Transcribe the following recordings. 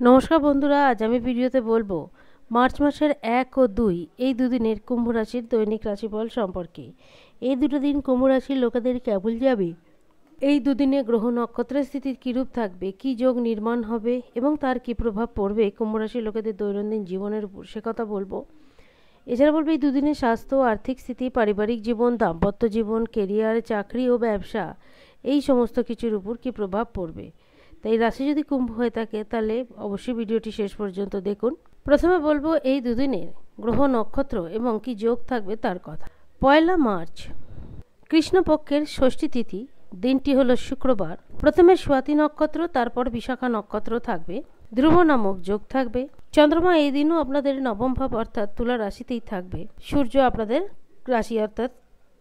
নমস্কার বন্ধুরা, আজ আমি ভিডিওতে বলবো মার্চ মাসের 1 ও 2 এই দুদিনের কুম্ভ রাশির দৈনিক রাশিফল সম্পর্কে। এই দুটো দিন কুম্ভ রাশির লোকেদের কেমন যাবে, এই দুদিনে গ্রহ নক্ষত্রের স্থিতির কীরূপ থাকবে, কী যোগ নির্মাণ হবে এবং তার কী প্রভাব পড়বে কুম্ভ রাশির লোকেদের দৈনন্দিন জীবনের উপর, সে কথা বলবো। এছাড়া বলবো এই দুদিনে স্বাস্থ্য, আর্থিক স্থিতি, পারিবারিক জীবন, দাম্পত্য জীবন, কেরিয়ার, চাকরি ও ব্যবসা, এই সমস্ত কিছুর উপর কী প্রভাব পড়বে। তাই রাশি যদি কুম্ভ হয়ে থাকে তাহলে অবশ্যই ভিডিওটি শেষ পর্যন্ত দেখুন। প্রথমে বলবো এই দুদিনের গ্রহ নক্ষত্র এবং কি যোগ থাকবে তার কথা। 1 মার্চ কৃষ্ণপক্ষের ষষ্ঠী তিথি, দিনটি হলো শুক্রবার। প্রথমে স্বাতি নক্ষত্র, তারপর বিশাখা নক্ষত্র থাকবে। ধ্রুব নামক যোগ থাকবে। চন্দ্রমা এই দিনও আপনাদের নবম ভাব অর্থাৎ তুলা রাশিতেই থাকবে। সূর্য আপনাদের রাশি অর্থাৎ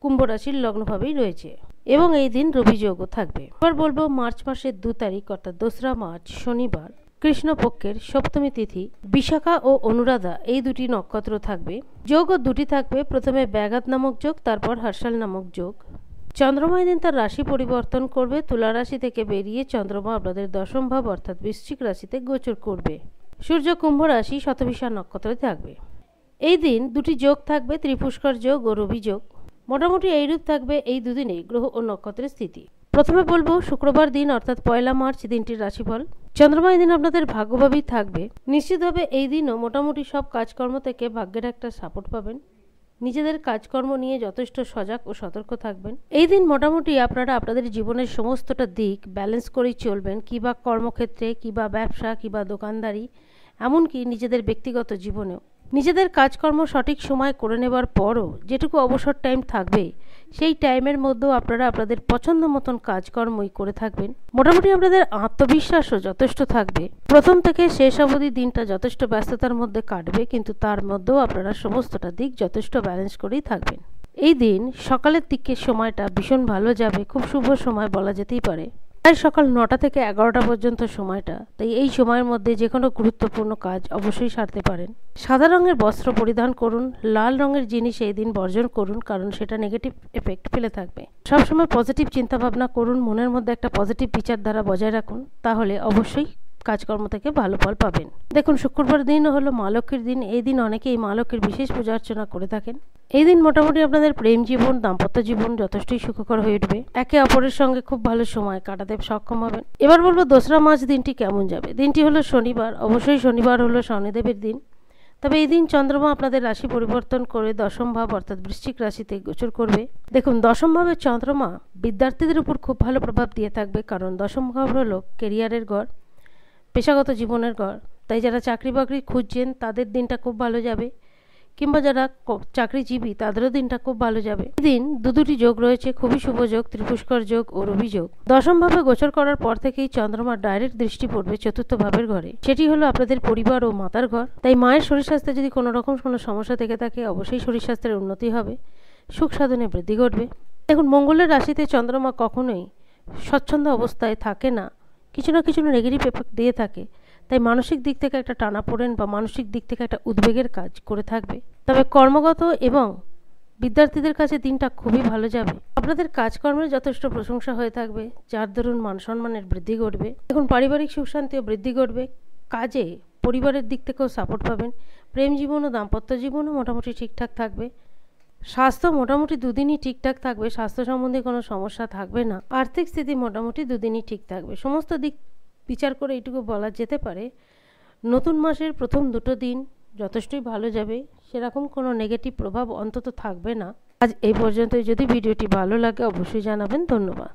কুম্ভ রাশির লগ্নভাবেই রয়েছে এবং এই দিন রবি যোগও থাকবে। এবার বলবো মার্চ মাসের 2 তারিখ অর্থাৎ 2রা মার্চ শনিবার, কৃষ্ণপক্ষের সপ্তমী তিথি, বিশাখা ও অনুরাধা এই দুটি নক্ষত্র থাকবে। যোগও দুটি থাকবে, প্রথমে ব্যাঘাত নামক যোগ, তারপর হর্ষাল নামক যোগ। চন্দ্রমা এই দিন তার রাশি পরিবর্তন করবে, তুলা রাশি থেকে বেরিয়ে চন্দ্রমা আপনাদের দশম ভাব অর্থাৎ বৃশ্চিক রাশিতে গোচর করবে। সূর্য কুম্ভ রাশি শতভিষা নক্ষত্রে থাকবে। এই দিন দুটি যোগ থাকবে, ত্রিপুষ্কর যোগ ও রবি যোগ। মোটামুটি এইরূপ থাকবে এই দুদিনে গ্রহ ও নক্ষত্রের স্থিতি। প্রথমে বলবো শুক্রবার দিন অর্থাৎ 1 মার্চ দিনটির রাশিফল। চন্দ্রমা এই দিন আপনাদের ভাগ্যভাবেই থাকবে। নিশ্চিতভাবে এই দিনও মোটামুটি সব কাজকর্ম থেকে ভাগ্যের একটা সাপোর্ট পাবেন। নিজেদের কাজকর্ম নিয়ে যথেষ্ট সজাগ ও সতর্ক থাকবেন। এই দিন মোটামুটি আপনারা আপনাদের জীবনের সমস্তটা দিক ব্যালেন্স করেই চলবেন, কিবা কর্মক্ষেত্রে, কিবা ব্যবসা, কিবা দোকানদারি, এমনকি নিজেদের ব্যক্তিগত জীবনেও। নিজেদের কাজকর্ম সঠিক সময় করে নেবার পরও যেটুকু অবসর টাইম থাকবে সেই টাইমের মধ্যেও আপনারা আপনাদের পছন্দ মতন কাজকর্মই করে থাকবেন। মোটামুটি আপনাদের আত্মবিশ্বাসও যথেষ্ট থাকবে। প্রথম থেকে শেষ অবধি দিনটা যথেষ্ট ব্যস্ততার মধ্যে কাটবে, কিন্তু তার মধ্যেও আপনারা সমস্তটা দিক যথেষ্ট ব্যালেন্স করেই থাকবেন। এই দিন সকালের দিকের সময়টা ভীষণ ভালো যাবে, খুব শুভ সময় বলা যেতেই পারে। প্রায় সকাল 9টা থেকে 11টা পর্যন্ত সময়টা, তাই এই সময়ের মধ্যে যে কোনো গুরুত্বপূর্ণ কাজ অবশ্যই সারতে পারেন। সাদা রঙের বস্ত্র পরিধান করুন, লাল রঙের জিনিস এই দিন বর্জন করুন, কারণ সেটা নেগেটিভ এফেক্ট ফেলে থাকবে। সবসময় পজিটিভ চিন্তাভাবনা করুন, মনের মধ্যে একটা পজিটিভ বিচারধারা বজায় রাখুন, তাহলে অবশ্যই কাজকর্ম থেকে ভালো ফল পাবেন। দেখুন, শুক্রবার দিন হলো মা লক্ষ্মীর দিন। এই দিন অনেকেই মা লক্ষ্মীর বিশেষ পূজা অর্চনা করে থাকেন। এই দিন মোটামুটি আপনাদের প্রেম জীবন, দাম্পত্য জীবন যথেষ্টই সুখকর হয়ে উঠবে। একে অপরের সঙ্গে খুব ভালো সময় কাটাতে সক্ষম হবেন। এবার বলবো 2রা মার্চ দিনটি কেমন যাবে। দিনটি হলো শনিবার। অবশ্যই শনিবার হলো শনিদেবের দিন। তবে এই দিন চন্দ্রমা আপনাদের রাশি পরিবর্তন করে দশম ভাব অর্থাৎ বৃশ্চিক রাশিতে গোচর করবে। দেখুন, দশম ভাবের চন্দ্রমা বিদ্যার্থীদের উপর খুব ভালো প্রভাব দিয়ে থাকবে, কারণ দশম ভাব হলো কেরিয়ারের ঘর, পেশাগত জীবনের ঘর। তাই যারা চাকরি বাকরি খুঁজছেন তাদের দিনটা খুব ভালো যাবে, কিংবা যারা চাকরিজীবী তাদেরও দিনটা খুব ভালো যাবে। দিন দুটি যোগ রয়েছে, খুবই শুভ যোগ, ত্রিপুষ্কর যোগ ও রবি যোগ। দশম ভাবে গোচর করার পর থেকেই চন্দ্রমার ডাইরেক্ট দৃষ্টি পড়বে 4র্থ ভাবের ঘরে, সেটি হলো আপনাদের পরিবার ও মাতার ঘর। তাই মায়ের শরীর স্বাস্থ্যে যদি কোনো রকম কোনো সমস্যা থেকে থাকে অবশ্যই শরীর স্বাস্থ্যের উন্নতি হবে, সুখ সাধনে বৃদ্ধি ঘটবে। দেখুন, মঙ্গলের রাশিতে চন্দ্রমা কখনোই স্বচ্ছন্দ অবস্থায় থাকে না, কিছু না কিছু নেগেটিভ এফেক্ট দিয়ে থাকে। তাই মানসিক দিক থেকে একটা টানাপোড়েন বা মানসিক দিক থেকে একটা উদ্বেগের কাজ করে থাকবে। তবে কর্মগত এবং বিদ্যার্থীদের কাছে দিনটা খুবই ভালো যাবে। আপনাদের কাজকর্মের যথেষ্ট প্রশংসা হয়ে থাকবে, যার দরুন মান সম্মানের বৃদ্ধি ঘটবে। এখন পারিবারিক সুখ শান্তিও বৃদ্ধি ঘটবে। কাজে পরিবারের দিক থেকেও সাপোর্ট পাবেন। প্রেম জীবন ও দাম্পত্য জীবনও মোটামুটি ঠিকঠাক থাকবে। স্বাস্থ্য মোটামুটি দুদিনই ঠিকঠাক থাকবে, স্বাস্থ্য সম্বন্ধে কোনো সমস্যা থাকবে না। আর্থিক স্থিতি মোটামুটি দুদিনই ঠিক থাকবে। সমস্ত দিক বিচার করে এইটুকু বলা যেতে পারে নতুন মাসের প্রথম 2টো দিন যথেষ্টই ভালো যাবে, সেরকম কোনো নেগেটিভ প্রভাব অন্তত থাকবে না। আজ এই পর্যন্তই। যদি ভিডিওটি ভালো লাগে অবশ্যই জানাবেন। ধন্যবাদ।